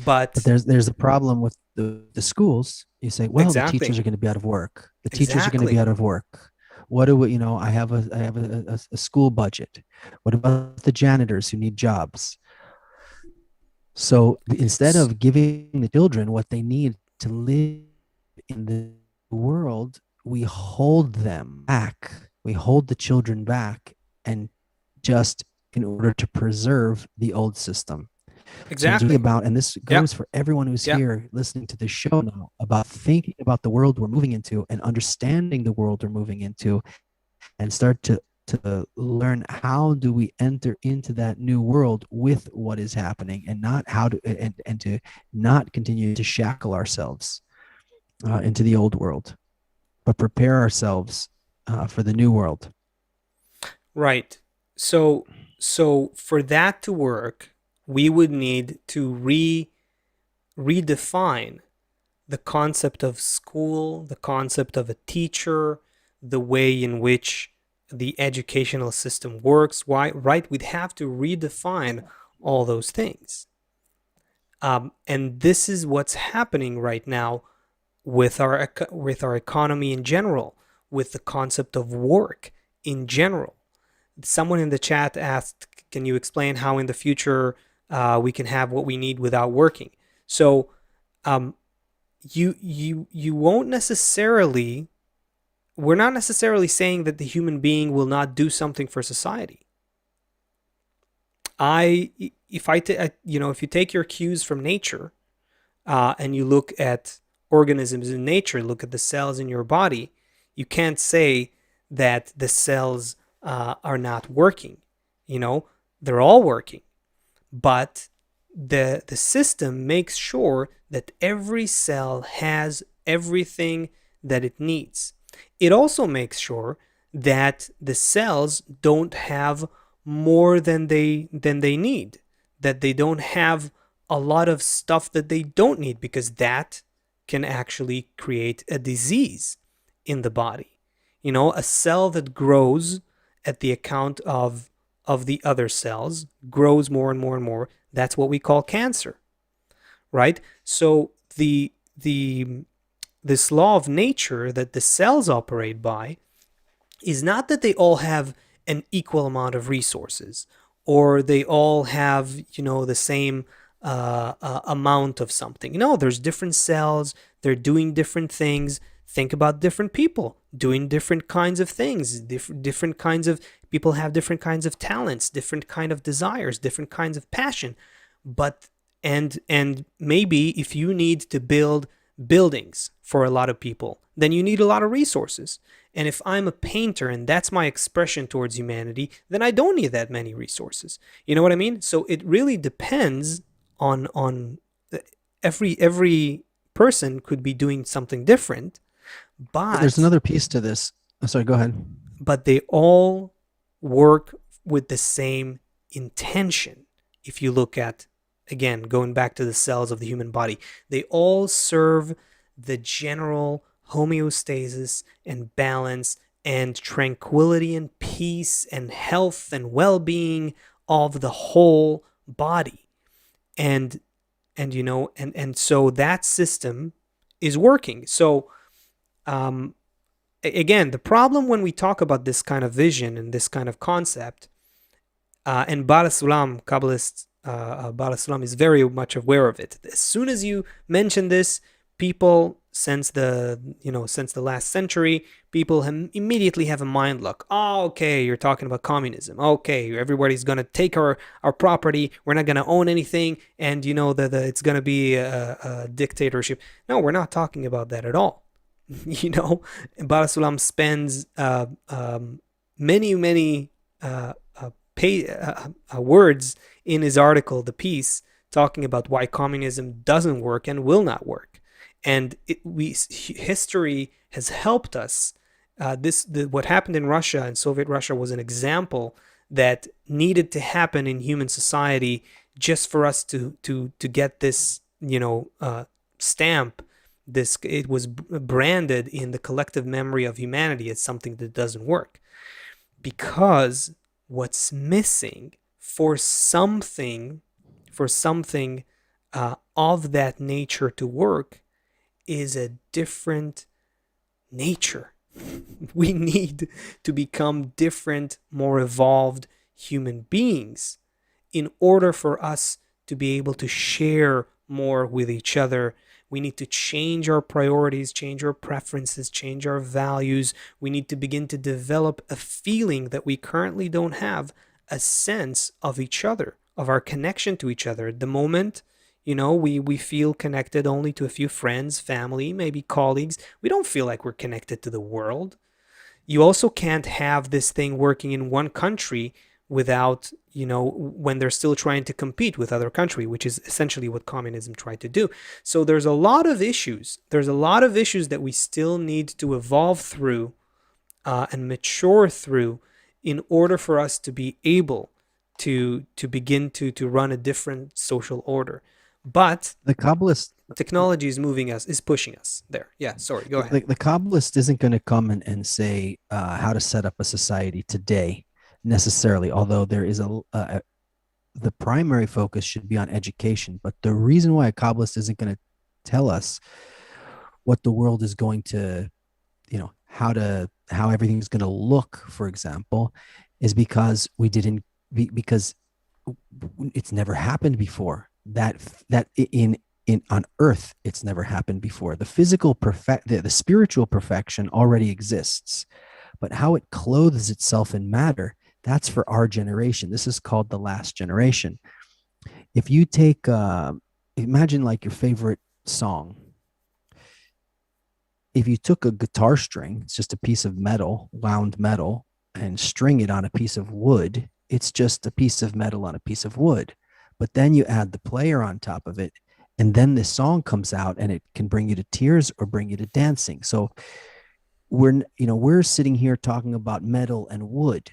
But But there's a problem with the schools. You say, well, the teachers exactly, are going to be out of work. The teachers are going to be exactly, out of work. What do we, I have a school budget. What about the janitors who need jobs? So instead of giving the children what they need to live in the world, we hold them back. We hold the children back, and just in order to preserve the old system. So thinking exactly. about, and this Yeah, goes for everyone who's yeah. here listening to this show now, about thinking about the world we're moving into and understanding the world we're moving into, and start to learn how do we enter into that new world with what is happening, and not how to, and to not continue to shackle ourselves into the old world, but prepare ourselves for the new world. Right. So so for that to work, we would need to redefine the concept of school, the concept of a teacher, the way in which the educational system works. Why, right? We'd have to redefine all those things. And this is what's happening right now with our economy in general, with the concept of work in general. Someone in the chat asked, "Can you explain how in the future we can have what we need without working?" So um, you won't necessarily. We're not necessarily saying that the human being will not do something for society. I if I ta- if you take your cues from nature, and you look at organisms in nature, look at the cells in your body, you can't say that the cells are not working. They're all working, but the system makes sure that every cell has everything that it needs. It also makes sure that the cells don't have more than they need, that they don't have a lot of stuff that they don't need, because that can actually create a disease in the body. A cell that grows at the account of the other cells, grows more and more and more. That's what we call cancer, right? So the this law of nature that the cells operate by is not that they all have an equal amount of resources, or they all have, the same amount of something. There's different cells, they're doing different things. Think about different people doing different kinds of things. Different kinds of people have different kinds of talents, different kind of desires, different kinds of passion. But and maybe if you need to build buildings for a lot of people, then you need a lot of resources. And if I'm a painter and that's my expression towards humanity, then I don't need that many resources. You know what I mean? So it really depends on every person could be doing something different, There's but another piece to this. Oh, sorry, go ahead. they all work with the same intention. If you look at, again, going back to the cells of the human body, they all serve the general homeostasis and balance and tranquility and peace and health and well-being of the whole body. And so that system is working. So again, the problem when we talk about this kind of vision and this kind of concept, and Bala Sulam, Kabbalist Bala Sulam, is very much aware of it. As soon as you mention this, people since the last century, people immediately have a mind look. Oh, okay, you're talking about communism. Okay, everybody's gonna take our property. We're not gonna own anything, and it's gonna be a dictatorship. No, we're not talking about that at all. Barasulam spends many words in his article, the piece, talking about why communism doesn't work and will not work. And history has helped us What happened in Russia and Soviet Russia was an example that needed to happen in human society just for us to get this, stamp. This It was branded in the collective memory of humanity as something that doesn't work, because what's missing for something of that nature to work is a different nature. We need to become different, more evolved human beings in order for us to be able to share more with each other. We need to change our priorities, change our preferences, change our values. We need to begin to develop a feeling that we currently don't have, a sense of each other, of our connection to each other. At the moment, we feel connected only to a few friends, family, maybe colleagues. We don't feel like we're connected to the world. You also can't have this thing working in one country without, when they're still trying to compete with other country, which is essentially what communism tried to do. So there's a lot of issues. There's a lot of issues that we still need to evolve through and mature through in order for us to be able to begin to run a different social order. But The Kabbalist, technology is pushing us there. Yeah, sorry, go ahead. the Kabbalist isn't going to come and say how to set up a society today necessarily, although there is the primary focus should be on education. But the reason why a Kabbalist isn't going to tell us what the world is going to, how everything's going to look, for example, is because because it's never happened before. That in on earth, it's never happened before. The spiritual perfection already exists, but how it clothes itself in matter, that's for our generation. This is called the last generation. If you take imagine like your favorite song. If you took a guitar string, it's just a piece of metal, wound metal, and string it on a piece of wood, it's just a piece of metal on a piece of wood. But then you add the player on top of it, and then this song comes out, and it can bring you to tears or bring you to dancing. So we're sitting here talking about metal and wood.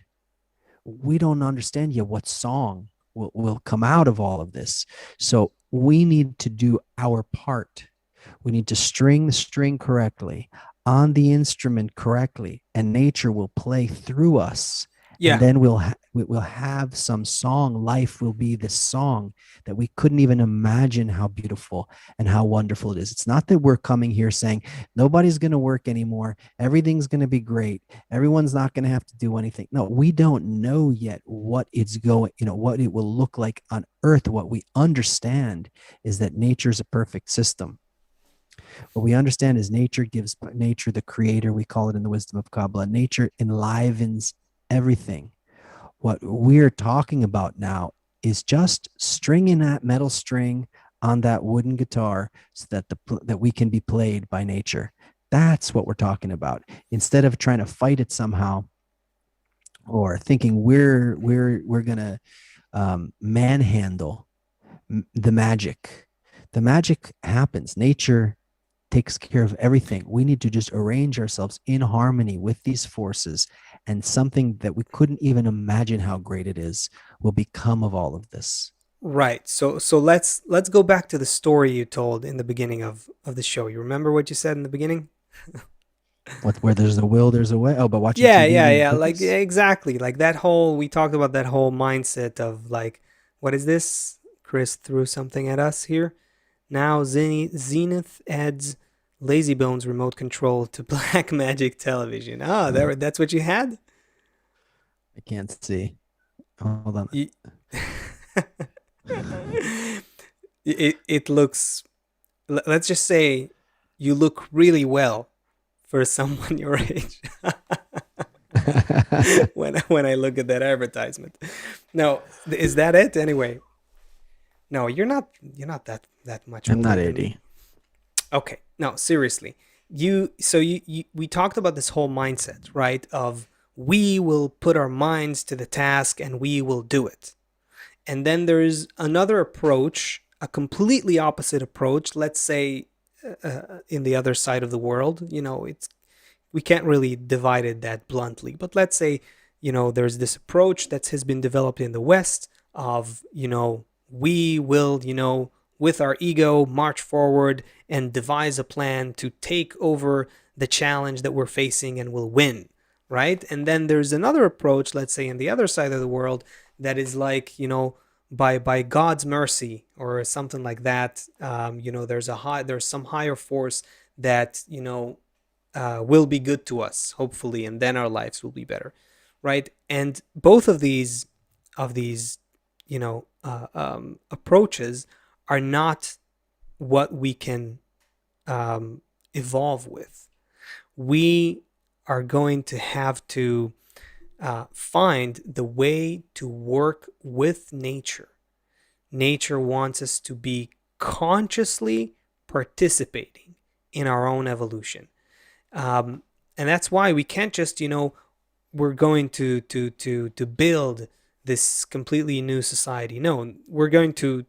We don't understand yet what song will come out of all of this. So we need to do our part. We need to string the string correctly on the instrument correctly, and nature will play through us. And Yeah. then we'll have some song. Life will be this song that we couldn't even imagine how beautiful and how wonderful it is. It's not that we're coming here saying nobody's going to work anymore. Everything's going to be great. Everyone's not going to have to do anything. No, we don't know yet what what it will look like on earth. What we understand is that nature's a perfect system. What we understand is nature the creator, we call it in the wisdom of Kabbalah, nature enlivens everything. What we're talking about now is just stringing that metal string on that wooden guitar so that we can be played by nature. That's what we're talking about. Instead of trying to fight it somehow, or thinking we're gonna manhandle the magic. The magic happens. Nature takes care of everything. We need to just arrange ourselves in harmony with these forces, and something that we couldn't even imagine how great it is will become of all of this. Right. So let's go back to the story you told in the beginning of the show. You remember what you said in the beginning? Where there's a will, there's a way. Oh, but watching Yeah, TV yeah, and yeah. Like, yeah, cookies. exactly. Like we talked about that whole mindset of like, what is this? Chris threw something at us here. Now Zenith adds Lazy Bones remote control to Black Magic Television. Ah, that's what you had? I can't see. Hold on. You, it looks, let's just say you look really well for someone your age. when I look at that advertisement. No, is that it anyway? No, you're not that much I'm not older than me. 80. Okay. No, seriously. We talked about this whole mindset, right? Of we will put our minds to the task and we will do it. And then there's another approach, a completely opposite approach, let's say in the other side of the world, it's we can't really divide it that bluntly. But let's say, there's this approach that has been developed in the West of, we will, with our ego, march forward and devise a plan to take over the challenge that we're facing and will win, right? And then there's another approach, let's say in the other side of the world, that is like, by God's mercy or something like that. There's some higher force that will be good to us, hopefully, and then our lives will be better, right? And both of these approaches are not what we can evolve with. We are going to have to find the way to work with nature. Nature wants us to be consciously participating in our own evolution. And that's why we can't just, we're going to build this completely new society. No, we're going to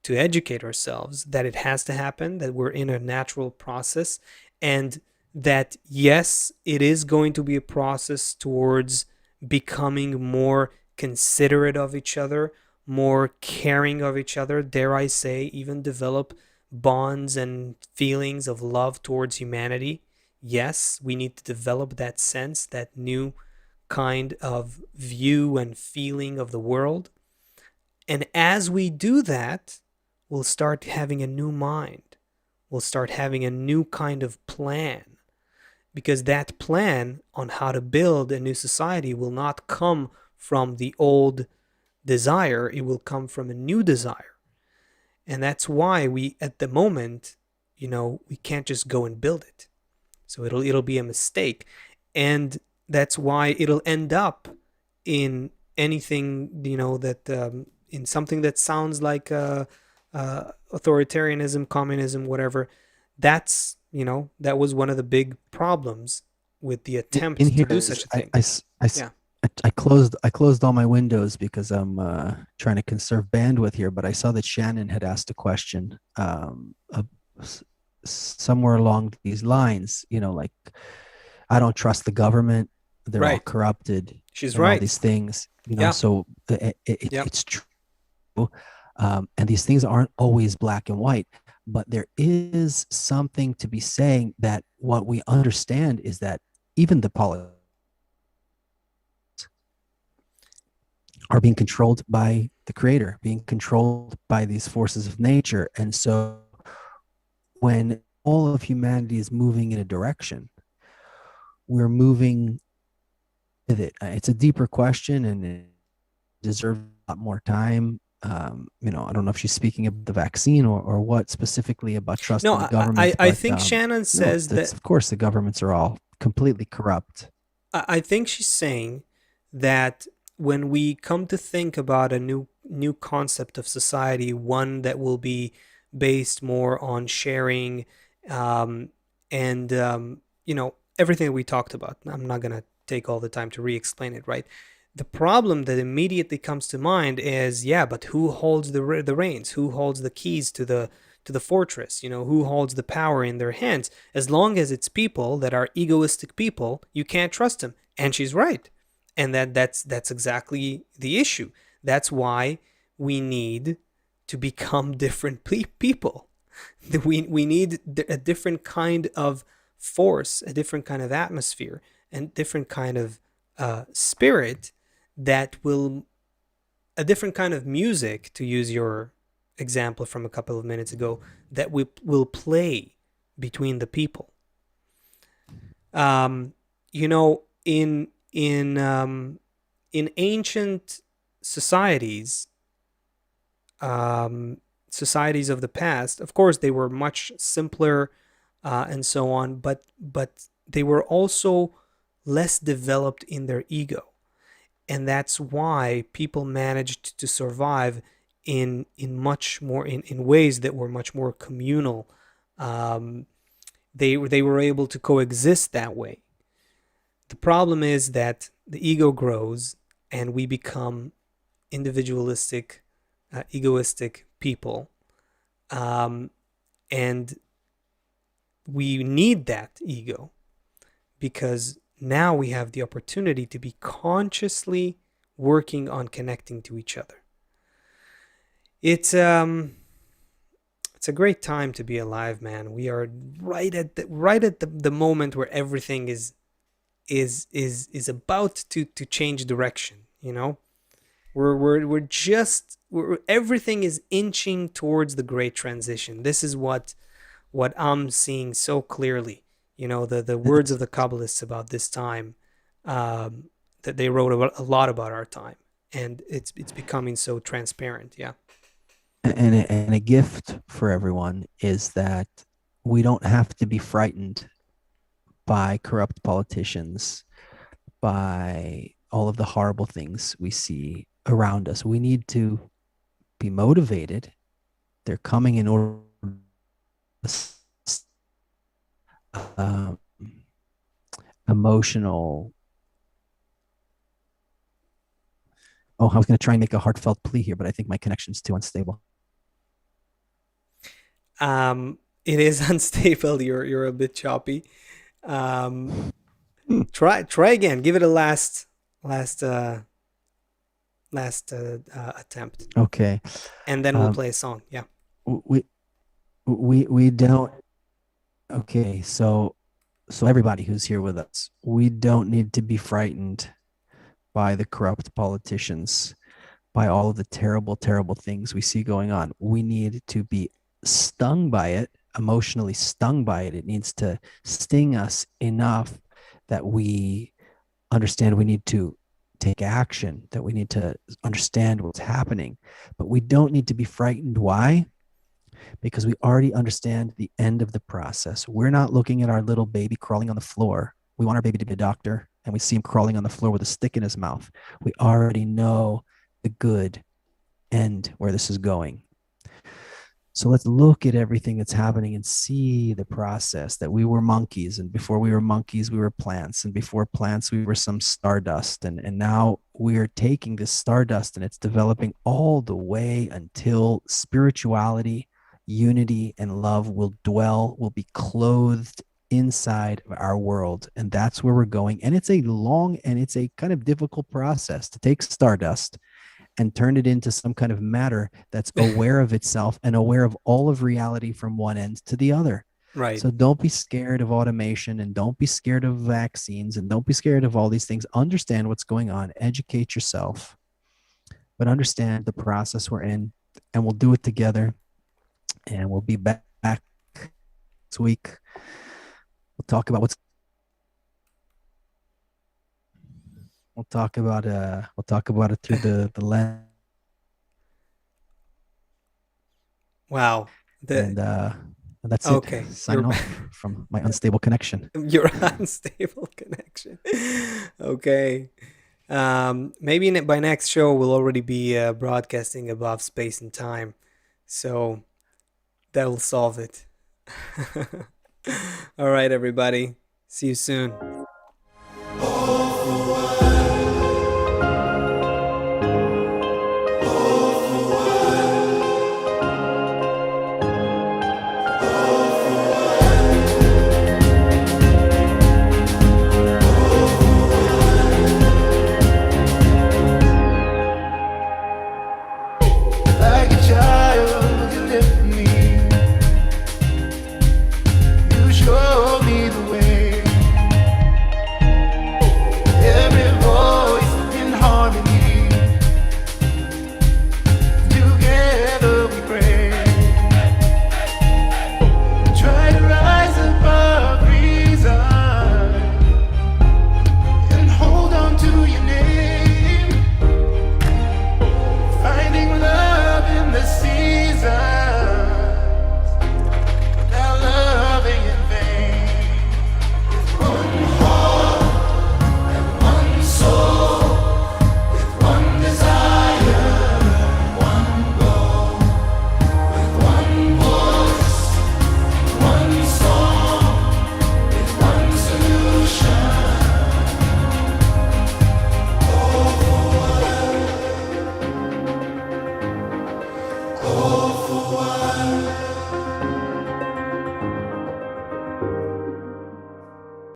educate ourselves that it has to happen, that we're in a natural process, and that yes, it is going to be a process towards becoming more considerate of each other, more caring of each other, dare I say, even develop bonds and feelings of love towards humanity. Yes, we need to develop that sense, that new kind of view and feeling of the world. And as we do that, we'll start having a new mind. We'll start having a new kind of plan. Because that plan on how to build a new society will not come from the old desire, it will come from a new desire. And that's why we, at the moment, we can't just go and build it. So it'll be a mistake. And that's why it'll end up in anything, that in something that sounds like authoritarianism, communism, whatever. That was one of the big problems with the attempt In to here, do such a thing. Yeah. I closed all my windows because I'm trying to conserve bandwidth here. But I saw that Shannon had asked a question somewhere along these lines. Like, I don't trust the government; they're all Right. corrupted, She's and all right. these things. Yeah. So Yep. it's true, and these things aren't always black and white. But there is something to be saying that what we understand is that even the politics are being controlled by the creator, being controlled by these forces of nature. And so when all of humanity is moving in a direction, we're moving with it. It's a deeper question and it deserves a lot more time. I don't know if she's speaking about the vaccine or what specifically about trusting No, the I, government. I think Shannon says that's, that. of course, the governments are all completely corrupt. I think she's saying that when we come to think about a new concept of society, one that will be based more on sharing, and everything that we talked about. I'm not gonna take all the time to re-explain it, right? The problem that immediately comes to mind is, yeah, but who holds the reins? Who holds the keys to the fortress? Who holds the power in their hands? As long as it's people that are egoistic people, you can't trust them. And she's right. And that's exactly the issue. That's why we need to become different people. We need a different kind of force, a different kind of atmosphere, and different kind of spirit that will, a different kind of music, to use your example from a couple of minutes ago, that we will play between the people. Um, in ancient societies, societies of the past, of course, they were much simpler, and so on, but they were also less developed in their ego. And that's why people managed to survive in much more in ways that were much more communal. They were able to coexist that way. The problem is that the ego grows and we become individualistic, egoistic people, and we need that ego because now we have the opportunity to be consciously working on connecting to each other. It's it's a great time to be alive, man. We are right at the moment where everything is about to change direction, you know? We're just everything is inching towards the great transition. This is what I'm seeing so clearly. You know, the words of the Kabbalists about this time, that they wrote about, a lot about our time, and it's becoming so transparent. Yeah. And a gift for everyone is that we don't have to be frightened by corrupt politicians, by all of the horrible things we see around us. We need to be motivated. They're coming in order um, emotional. Oh, I was going to try and make a heartfelt plea here, but I think my connection's too unstable. It is unstable. You're a bit choppy. Try again. Give it a last attempt, Okay. and then we'll Um, play a song. Yeah. we we don't. Okay, so everybody who's here with us, we don't need to be frightened by the corrupt politicians, by all of the terrible, terrible things we see going on. We need to be stung by it, emotionally stung by it. It needs to sting us enough that we understand we need to take action, that we need to understand what's happening. But we don't need to be frightened. Why? Because we already understand the end of the process. We're not looking at our little baby crawling on the floor. We want our baby to be a doctor, and we see him crawling on the floor with a stick in his mouth. We already know the good end where this is going. So let's look at everything that's happening and see the process that we were monkeys, and before we were monkeys, we were plants, and before plants, we were some stardust. And now we're taking this stardust and it's developing all the way until spirituality, unity, and love will be clothed inside of our world. And that's where we're going. And it's a long and it's a kind of difficult process to take stardust and turn it into some kind of matter that's aware of itself and aware of all of reality from one end to the other. Right. So don't be scared of automation, and don't be scared of vaccines, and don't be scared of all these things. Understand what's going on, educate yourself, but understand the process we're in, and we'll do it together. And we'll be back next week. We'll talk about it through the lens. Wow. And that's it. Okay. Signing off from my unstable connection. Your unstable connection. Okay. Maybe by next show we'll already be broadcasting above space and time, so that will solve it. All right, everybody. See you soon.